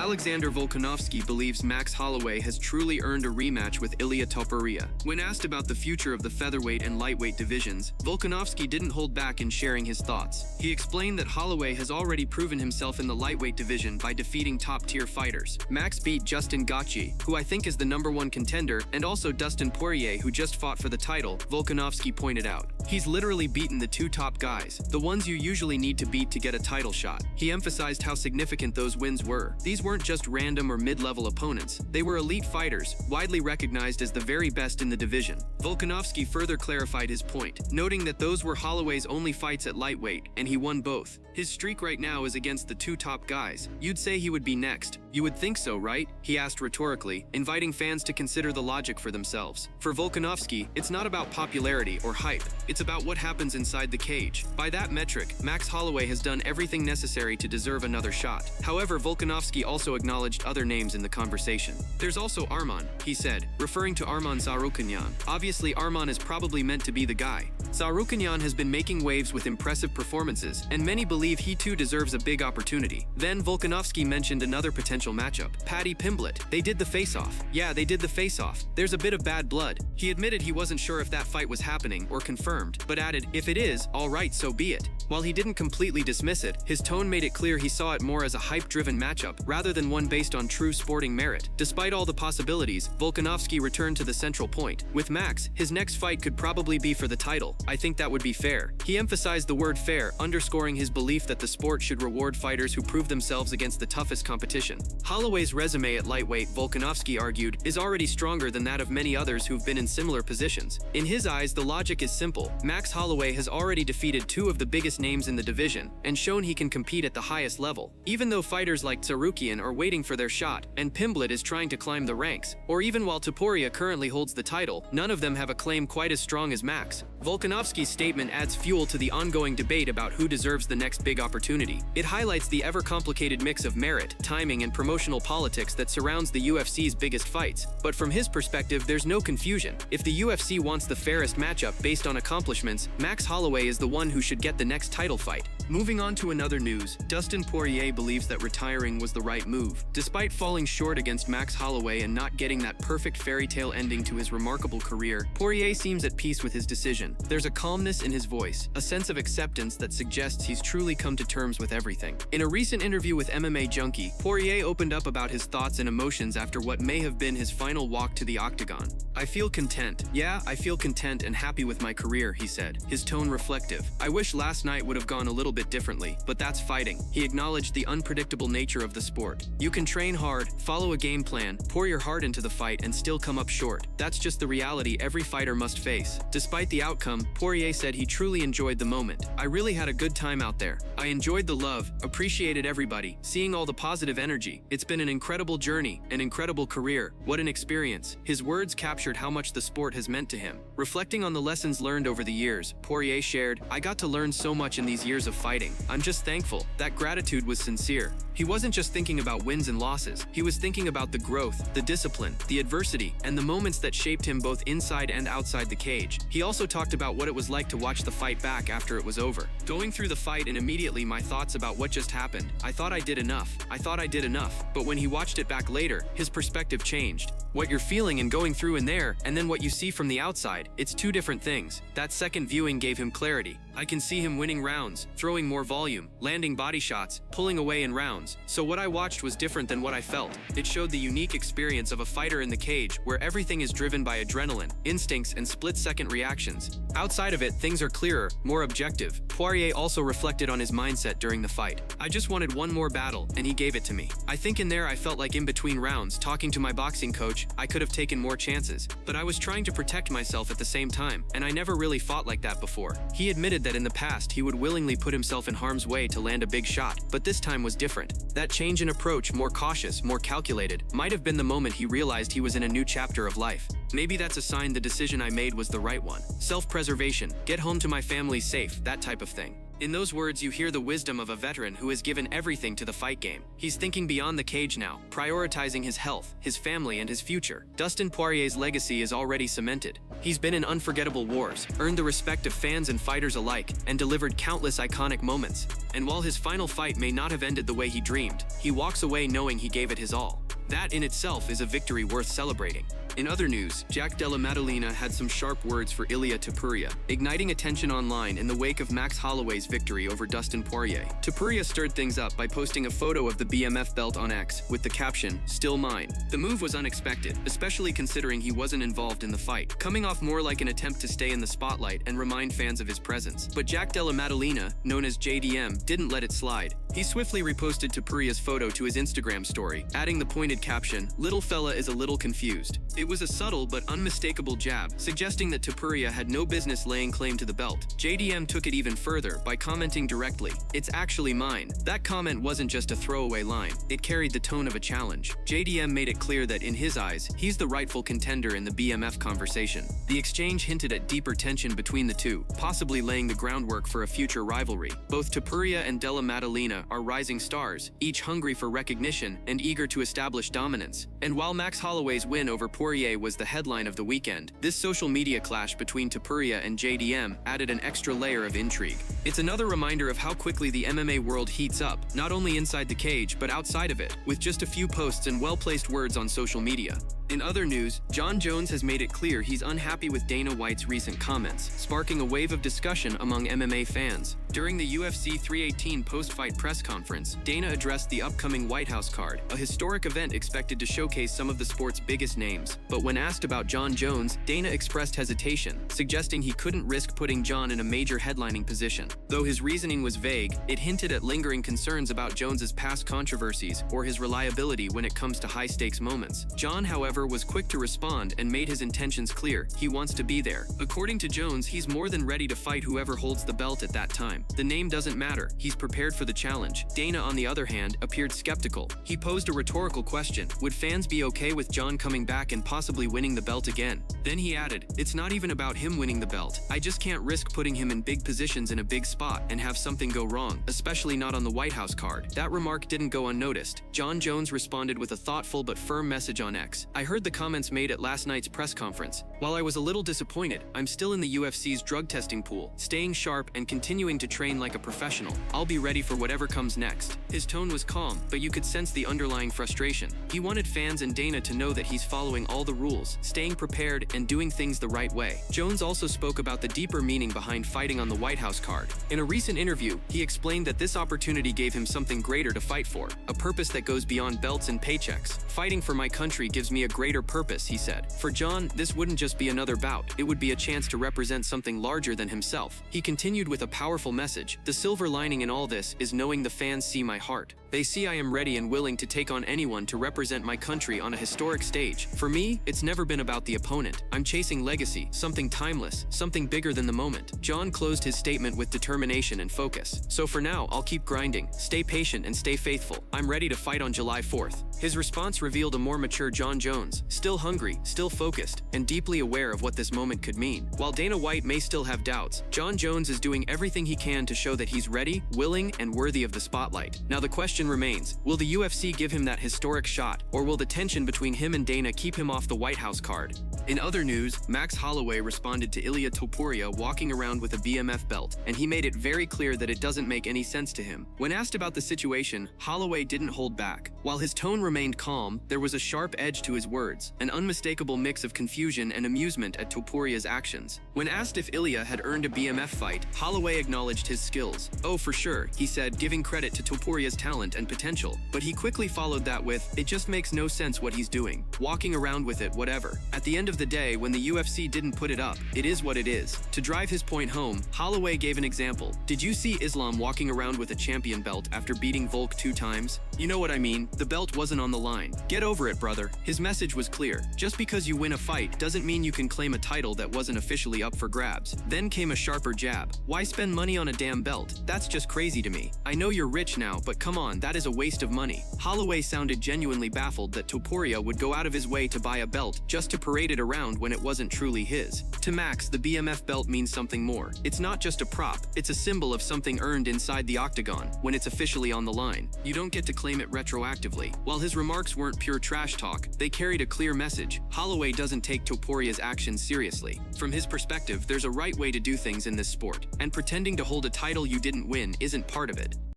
Alexander Volkanovski believes Max Holloway has truly earned a rematch with Ilia Topuria. When asked about the future of the featherweight and lightweight divisions, Volkanovski didn't hold back in sharing his thoughts. He explained that Holloway has already proven himself in the lightweight division by defeating top-tier fighters. Max beat Justin Gaethje, who I think is the #1 contender, and also Dustin Poirier, who just fought for the title, Volkanovski pointed out. He's literally beaten the two top guys, the ones you usually need to beat to get a title shot. He emphasized how significant those wins were. These weren't just random or mid-level opponents. They were elite fighters, widely recognized as the very best in the division. Volkanovski further clarified his point, noting that those were Holloway's only fights at lightweight, and he won both. His streak right now is against the two top guys. You'd say he would be next. You would think so, right? He asked rhetorically, inviting fans to consider the logic for themselves. For Volkanovski, it's not about popularity or hype. It's about what happens inside the cage. By that metric, Max Holloway has done everything necessary to deserve another shot. However, Volkanovski also acknowledged other names in the conversation. There's also Arman, he said, referring to Arman Tsarukyan. Obviously, Arman is probably meant to be the guy. Tsarukyan has been making waves with impressive performances, and many believe he too deserves a big opportunity. Then Volkanovski mentioned another potential matchup, Paddy Pimblett. They did the face-off. Yeah, they did the face-off. There's a bit of bad blood. He admitted he wasn't sure if that fight was happening or confirmed, but added, if it is, alright, so be it. While he didn't completely dismiss it, his tone made it clear he saw it more as a hype-driven matchup rather than one based on true sporting merit. Despite all the possibilities, Volkanovski returned to the central point. With Max, his next fight could probably be for the title. I think that would be fair. He emphasized the word fair, underscoring his belief that the sport should reward fighters who prove themselves against the toughest competition. Holloway's resume at lightweight, Volkanovski argued, is already stronger than that of many others who've been in similar positions. In his eyes, the logic is simple. Max Holloway has already defeated two of the biggest names in the division and shown he can compete at the highest level. Even though fighters like Tsarukyan are waiting for their shot and Pimblett is trying to climb the ranks, or even while Topuria currently holds the title, none of them have a claim quite as strong as Max. Volkanovski's statement adds fuel to the ongoing debate about who deserves the next big opportunity. It highlights the ever-complicated mix of merit, timing, and promotional politics that surrounds the UFC's biggest fights. But from his perspective, there's no confusion. If the UFC wants the fairest matchup based on accomplishments, Max Holloway is the one who should get the next title fight. Moving on to another news, Dustin Poirier believes that retiring was the right move. Despite falling short against Max Holloway and not getting that perfect fairy tale ending to his remarkable career, Poirier seems at peace with his decision. There's a calmness in his voice, a sense of acceptance that suggests he's truly come to terms with everything. In a recent interview with MMA Junkie, Poirier opened up about his thoughts and emotions after what may have been his final walk to the octagon. I feel content. Yeah, I feel content and happy with my career, he said, his tone reflective. I wish last night would have gone a little bit differently, but that's fighting. He acknowledged the unpredictable nature of the sport. You can train hard, follow a game plan, pour your heart into the fight, and still come up short. That's just the reality every fighter must face. Despite the outcome, Poirier said he truly enjoyed the moment. I really had a good time out there. I enjoyed the love, appreciated everybody, seeing all the positive energy. It's been an incredible journey, an incredible career. What an experience. His words captured how much the sport has meant to him. Reflecting on the lessons learned over the years, Poirier shared, I got to learn so much in these years of fighting. I'm just thankful. That gratitude was sincere. He wasn't just thinking about wins and losses. He was thinking about the growth, the discipline, the adversity, and the moments that shaped him both inside and outside the cage. He also talked about what it was like to watch the fight back after it was over. Going through the fight and immediately my thoughts about what just happened. I thought I did enough. But when he watched it back later, his perspective changed. What you're feeling and going through in there, and then what you see from the outside, it's two different things. That second viewing gave him clarity. I can see him winning rounds, throwing more volume, landing body shots, pulling away in rounds. So what I watched was different than what I felt. It showed the unique experience of a fighter in the cage, where everything is driven by adrenaline, instincts, and split-second reactions. Outside of it, things are clearer, more objective. Poirier also reflected on his mindset during the fight. I just wanted one more battle, and he gave it to me. I think in there I felt like in between rounds, talking to my boxing coach, I could have taken more chances. But I was trying to protect myself at the same time, and I never really fought like that before. He admitted that in the past, he would willingly put himself in harm's way to land a big shot, but this time was different. That change in approach, more cautious, more calculated, might have been the moment he realized he was in a new chapter of life. Maybe that's a sign the decision I made was the right one. Self-preservation, get home to my family safe, that type of thing. In those words, you hear the wisdom of a veteran who has given everything to the fight game. He's thinking beyond the cage now, prioritizing his health, his family, and his future. Dustin Poirier's legacy is already cemented. He's been in unforgettable wars, earned the respect of fans and fighters alike, and delivered countless iconic moments. And while his final fight may not have ended the way he dreamed, he walks away knowing he gave it his all. That in itself is a victory worth celebrating. In other news, Jack Della Maddalena had some sharp words for Ilia Topuria, igniting attention online in the wake of Max Holloway's victory over Dustin Poirier. Topuria stirred things up by posting a photo of the BMF belt on X with the caption, "Still mine." The move was unexpected, especially considering he wasn't involved in the fight, coming off more like an attempt to stay in the spotlight and remind fans of his presence. But Jack Della Maddalena, known as JDM, didn't let it slide. He swiftly reposted Topuria's photo to his Instagram story, adding the pointed caption, "Little fella is a little confused." It was a subtle but unmistakable jab, suggesting that Topuria had no business laying claim to the belt. JDM took it even further by commenting directly, "It's actually mine." That comment wasn't just a throwaway line, it carried the tone of a challenge. JDM made it clear that in his eyes, he's the rightful contender in the BMF conversation. The exchange hinted at deeper tension between the two, possibly laying the groundwork for a future rivalry. Both Topuria and Della Maddalena are rising stars, each hungry for recognition and eager to establish dominance. And while Max Holloway's win over Poirier was the headline of the weekend, this social media clash between Topuria and JDM added an extra layer of intrigue. It's another reminder of how quickly the MMA world heats up, not only inside the cage but outside of it, with just a few posts and well-placed words on social media. In other news, Jon Jones has made it clear he's unhappy with Dana White's recent comments, sparking a wave of discussion among MMA fans. During the UFC 318 post-fight press conference, Dana addressed the upcoming White House card, a historic event expected to showcase some of the sport's biggest names. But when asked about Jon Jones, Dana expressed hesitation, suggesting he couldn't risk putting Jon in a major headlining position. Though his reasoning was vague, it hinted at lingering concerns about Jones's past controversies or his reliability when it comes to high-stakes moments. Jon, however, was quick to respond and made his intentions clear. He wants to be there. According to Jones, he's more than ready to fight whoever holds the belt at that time. The name doesn't matter. He's prepared for the challenge. Dana, on the other hand, appeared skeptical. He posed a rhetorical question. Would fans be okay with Jon coming back and possibly winning the belt again? Then he added, "It's not even about him winning the belt. I just can't risk putting him in big positions in a big spot and have something go wrong, especially not on the White House card." That remark didn't go unnoticed. Jon Jones responded with a thoughtful but firm message on X. "I heard the comments made at last night's press conference. While I was a little disappointed, I'm still in the UFC's drug testing pool, staying sharp and continuing to train like a professional. I'll be ready for whatever comes next." His tone was calm, but you could sense the underlying frustration. He wanted fans and Dana to know that he's following all the rules, staying prepared, and doing things the right way. Jones also spoke about the deeper meaning behind fighting on the White House card. In a recent interview, he explained that this opportunity gave him something greater to fight for, a purpose that goes beyond belts and paychecks. "Fighting for my country gives me a greater purpose," he said. For Jon, this wouldn't just be another bout, it would be a chance to represent something larger than himself. He continued with a powerful message. "The silver lining in all this is knowing the fans see my heart. They see I am ready and willing to take on anyone to represent my country on a historic stage. For me, it's never been about the opponent. I'm chasing legacy, something timeless, something bigger than the moment." Jon closed his statement with determination and focus. "So for now, I'll keep grinding, stay patient and stay faithful. I'm ready to fight on July 4th. His response revealed a more mature Jon Jones, still hungry, still focused, and deeply aware of what this moment could mean. While Dana White may still have doubts, Jon Jones is doing everything he can to show that he's ready, willing, and worthy of the spotlight. Now the question remains, will the UFC give him that historic shot, or will the tension between him and Dana keep him off the White House card? In other news, Max Holloway responded to Ilia Topuria walking around with a BMF belt, and he made it very clear that it doesn't make any sense to him. When asked about the situation, Holloway didn't hold back. While his tone remained calm, there was a sharp edge to his words, an unmistakable mix of confusion and amusement at Topuria's actions. When asked if Ilia had earned a BMF fight, Holloway acknowledged his skills. "Oh, for sure," he said, giving credit to Topuria's talent and potential. But he quickly followed that with, "It just makes no sense what he's doing. Walking around with it, whatever." At the end of the day, when the UFC didn't put it up, it is what it is. To drive his point home, Holloway gave an example. "Did you see Islam walking around with a champion belt after beating Volk 2 times? You know what I mean. The belt wasn't wasn't on the line. Get over it, brother. His message was clear. Just because you win a fight doesn't mean you can claim a title that wasn't officially up for grabs. Then came a sharper jab. Why spend money on a damn belt? That's just crazy to me. I know you're rich now, but come on, that is a waste of money. Holloway sounded genuinely baffled that Topuria would go out of his way to buy a belt just to parade it around when it wasn't truly his. To Max, the BMF belt means something more. It's not just a prop, it's a symbol of something earned inside the octagon when it's officially on the line. You don't get to claim it retroactively. While his remarks weren't pure trash talk, they carried a clear message. Holloway doesn't take Topuria's actions seriously. From his perspective, there's a right way to do things in this sport, and pretending to hold a title you didn't win isn't part of it.